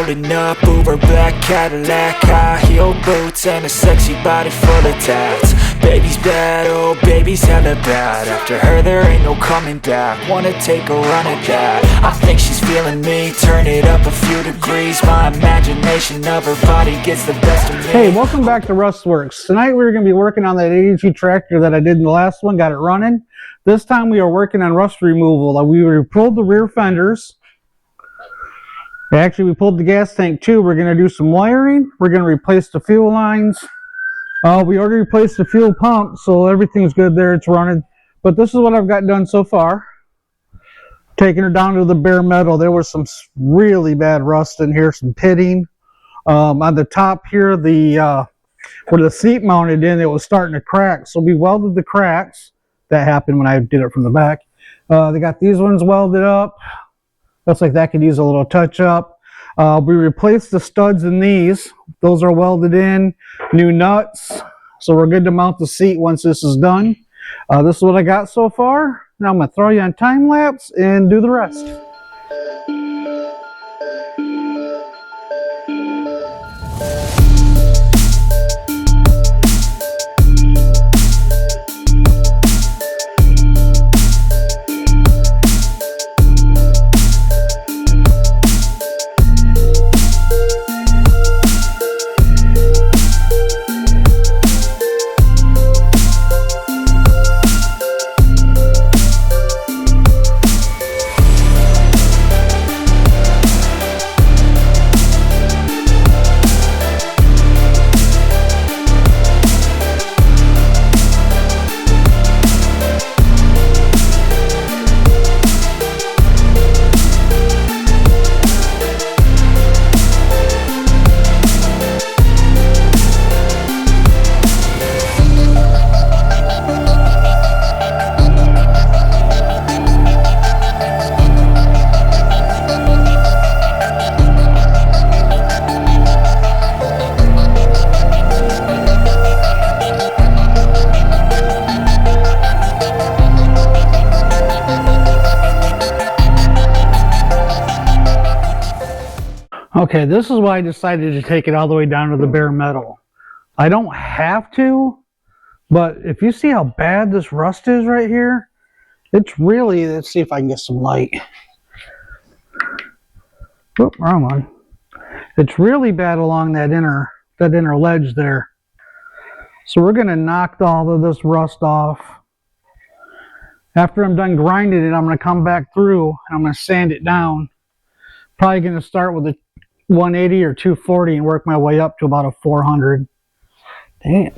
loading up, Uber black Cadillac, high heel boots and a sexy body full of tats. Baby's bad, oh baby's hella bad. After her there ain't no coming back. Wanna take a run at that. I think she's feeling me. Turn it up a few degrees. My imagination of her body gets the best of me. Hey, welcome back to Rustworks. Tonight we're going to be working on that 82 tractor that I did in the last one. Got it running. This time we are working on rust removal. We pulled the rear fenders. Actually, we pulled the gas tank too. We're going to do some wiring. We're going to replace the fuel lines. We already replaced the fuel pump, so everything's good there. It's running. But this is what I've got done so far. Taking her down to the bare metal. There was some really bad rust in here, some pitting. On the top here, where the seat mounted in, it was starting to crack. So we welded the cracks. That happened when I did it from the back. They got these ones welded up. Looks like that could use a little touch up. We replaced the studs in these. Those are welded in. New nuts. So we're good to mount the seat once this is done. This is what I got so far. Now I'm going to throw you on time lapse and do the rest. Okay, this is why I decided to take it all the way down to the bare metal. I don't have to, but if you see how bad this rust is right here, it's really, let's see if I can get some light. Oop, wrong one. It's really bad along that inner ledge there. So we're gonna knock all of this rust off. After I'm done grinding it, I'm gonna come back through and I'm gonna sand it down. Probably gonna start with a 180 or 240 and work my way up to about a 400. Damn.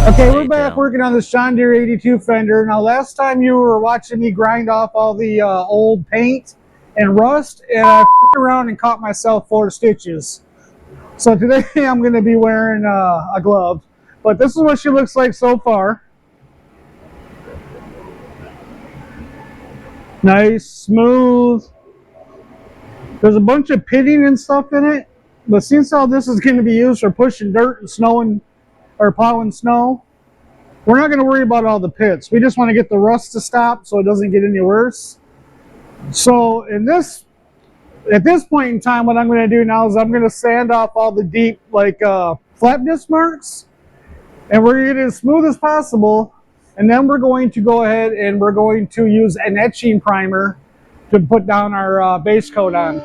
Okay, we're back working on this John Deere 82 fender. Now, last time you were watching me grind off all the old paint and rust, and I f***ed around and caught myself 4 stitches. So today I'm going to be wearing a glove. But this is what she looks like so far. Nice, smooth. There's a bunch of pitting and stuff in it, but since all this is going to be used for pushing dirt and snowing or plowing snow, we're not going to worry about all the pits. We just want to get the rust to stop so it doesn't get any worse. So at this point in time, what I'm going to do now is I'm going to sand off all the deep flap disc marks, and we're going to get it as smooth as possible. And then we're going to go ahead and we're going to use an etching primer to put down our base coat on.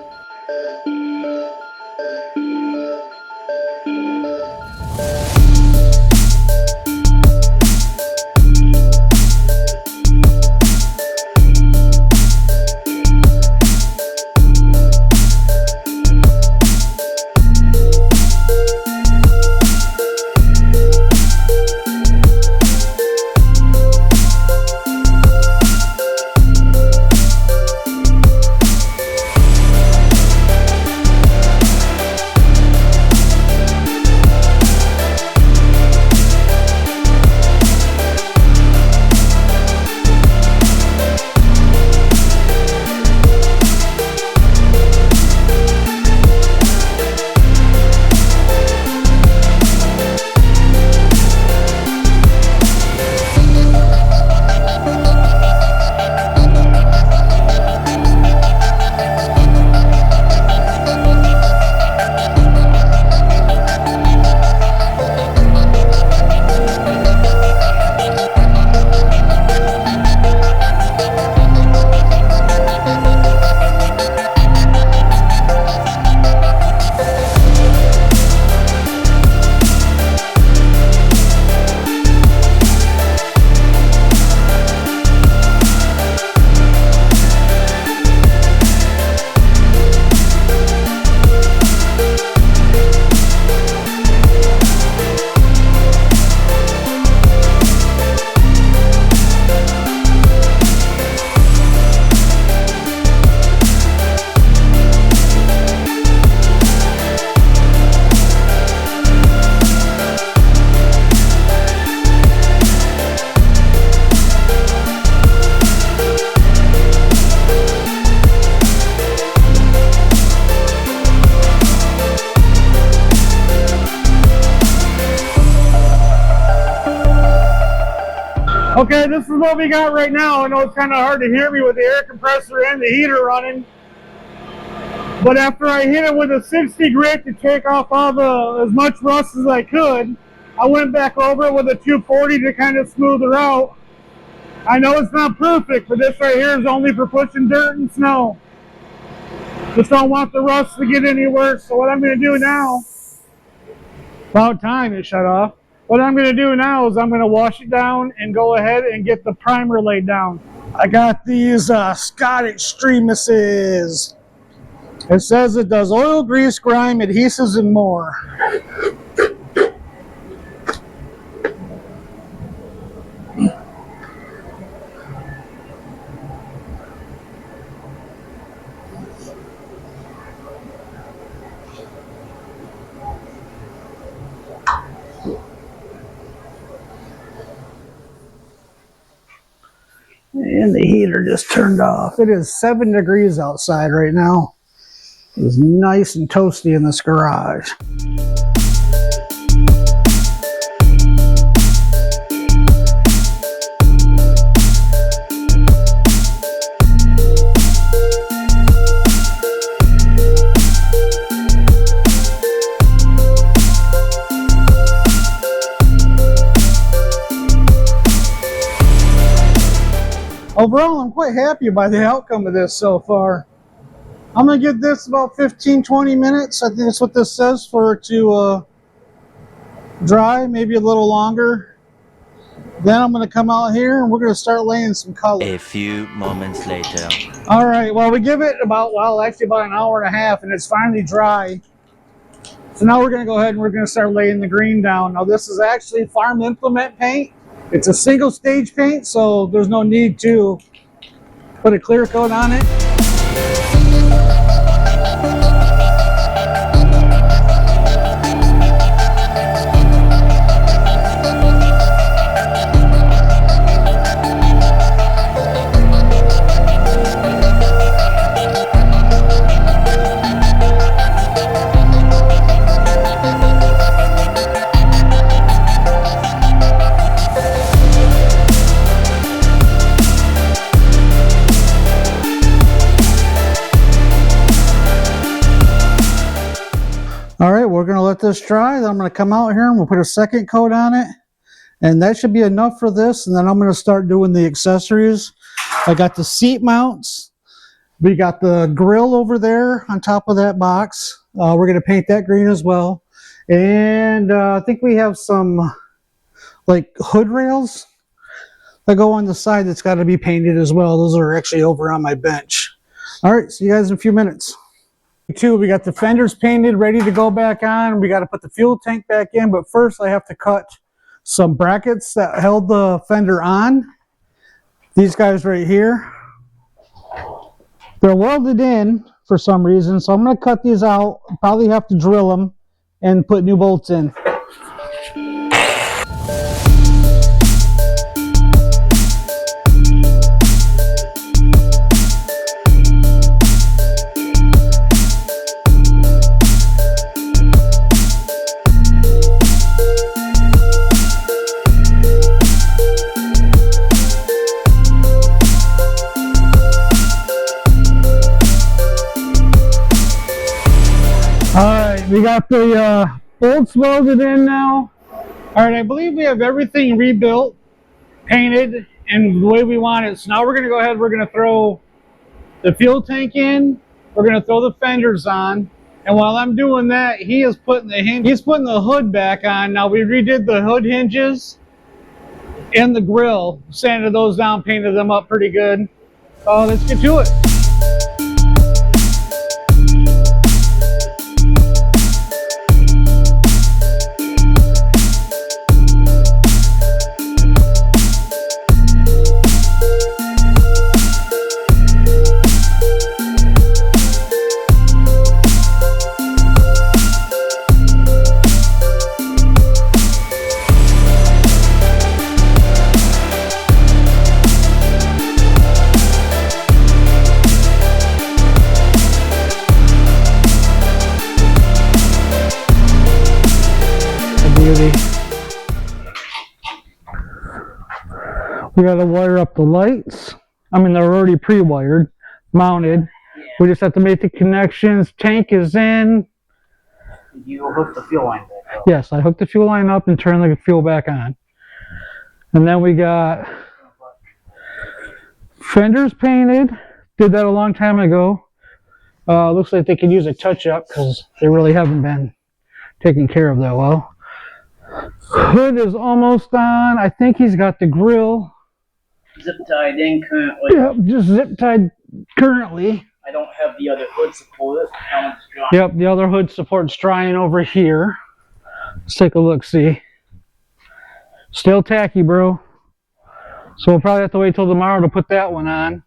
Okay, this is what we got right now. I know it's kind of hard to hear me with the air compressor and the heater running. But after I hit it with a 60 grit to take off all as much rust as I could, I went back over it with a 240 to kind of smooth her out. I know it's not perfect, but this right here is only for pushing dirt and snow. Just don't want the rust to get any worse. So what I'm going to do now, about time it shut off. What I'm going to do now is I'm going to wash it down and go ahead and get the primer laid down. I got these Scott Extremuses. It says it does oil, grease, grime, adhesives, and more. And the heater just turned off. It is 7 degrees outside right now. It's nice and toasty in this garage. Overall, I'm quite happy by the outcome of this so far. I'm going to give this about 15-20 minutes. I think that's what this says for it to dry, maybe a little longer. Then I'm going to come out here and we're going to start laying some color. A few moments later. All right, well, we give it about an hour and a half, and it's finally dry. So now we're going to go ahead and we're going to start laying the green down. Now this is actually farm implement paint. It's a single stage paint, so there's no need to put a clear coat on it. All right, we're gonna let this dry. Then I'm gonna come out here and we'll put a second coat on it. And that should be enough for this. And then I'm gonna start doing the accessories. I got the seat mounts. We got the grill over there on top of that box. We're gonna paint that green as well. And I think we have some like hood rails that go on the side that's gotta be painted as well. Those are actually over on my bench. All right, see you guys in a few minutes. We got the fenders painted, ready to go back on. We got to put the fuel tank back in, but first I have to cut some brackets that held the fender on. These guys right here. They're welded in for some reason, so I'm going to cut these out. Probably have to drill them and put new bolts in. We got the bolts welded in now. All right, I believe we have everything rebuilt, painted, and the way we want it. So now we're gonna go ahead, we're gonna throw the fuel tank in, we're gonna throw the fenders on, and while I'm doing that, he's putting the hood back on. Now we redid the hood hinges and the grill, sanded those down, painted them up pretty good. Let's get to it. We got to wire up the lights. I mean, they're already pre-wired, mounted. We just have to make the connections. Tank is in. You hook the fuel line back up. Yes, I hooked the fuel line up and turned the fuel back on. And then we got fenders painted. Did that a long time ago. Looks like they could use a touch-up because they really haven't been taken care of that well. Hood is almost on. I think he's got the grill. Zip tied in currently. Yep, just zip tied currently. I don't have the other hood support. Yep, the other hood support's drying over here. Let's take a look, see. Still tacky, bro. So we'll probably have to wait till tomorrow to put that one on.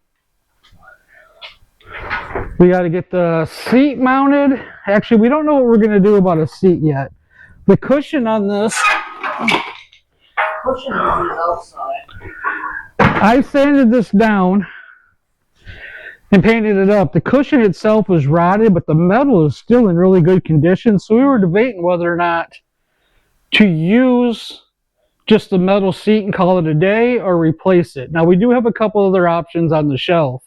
We got to get the seat mounted. Actually, we don't know what we're going to do about a seat yet. The cushion on this, Cushion is outside. I sanded this down and painted it up. The cushion itself was rotted, but the metal is still in really good condition. So we were debating whether or not to use just the metal seat and call it a day or replace it. Now, we do have a couple other options on the shelf.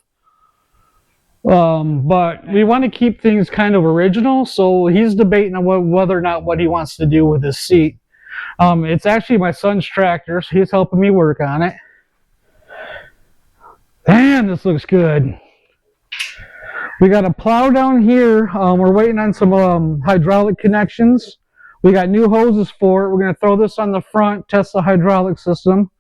But we want to keep things kind of original, so he's debating on whether or not what he wants to do with his seat. It's actually my son's tractor, so he's helping me work on it. Man, this looks good. We got a plow down here. We're waiting on some hydraulic connections. We got new hoses for it. We're going to throw this on the front, test the hydraulic system.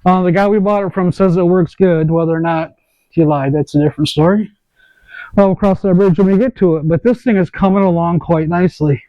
The guy we bought it from says it works good. Whether or not he lied, that's a different story. Well, we'll cross that bridge when we get to it. But this thing is coming along quite nicely.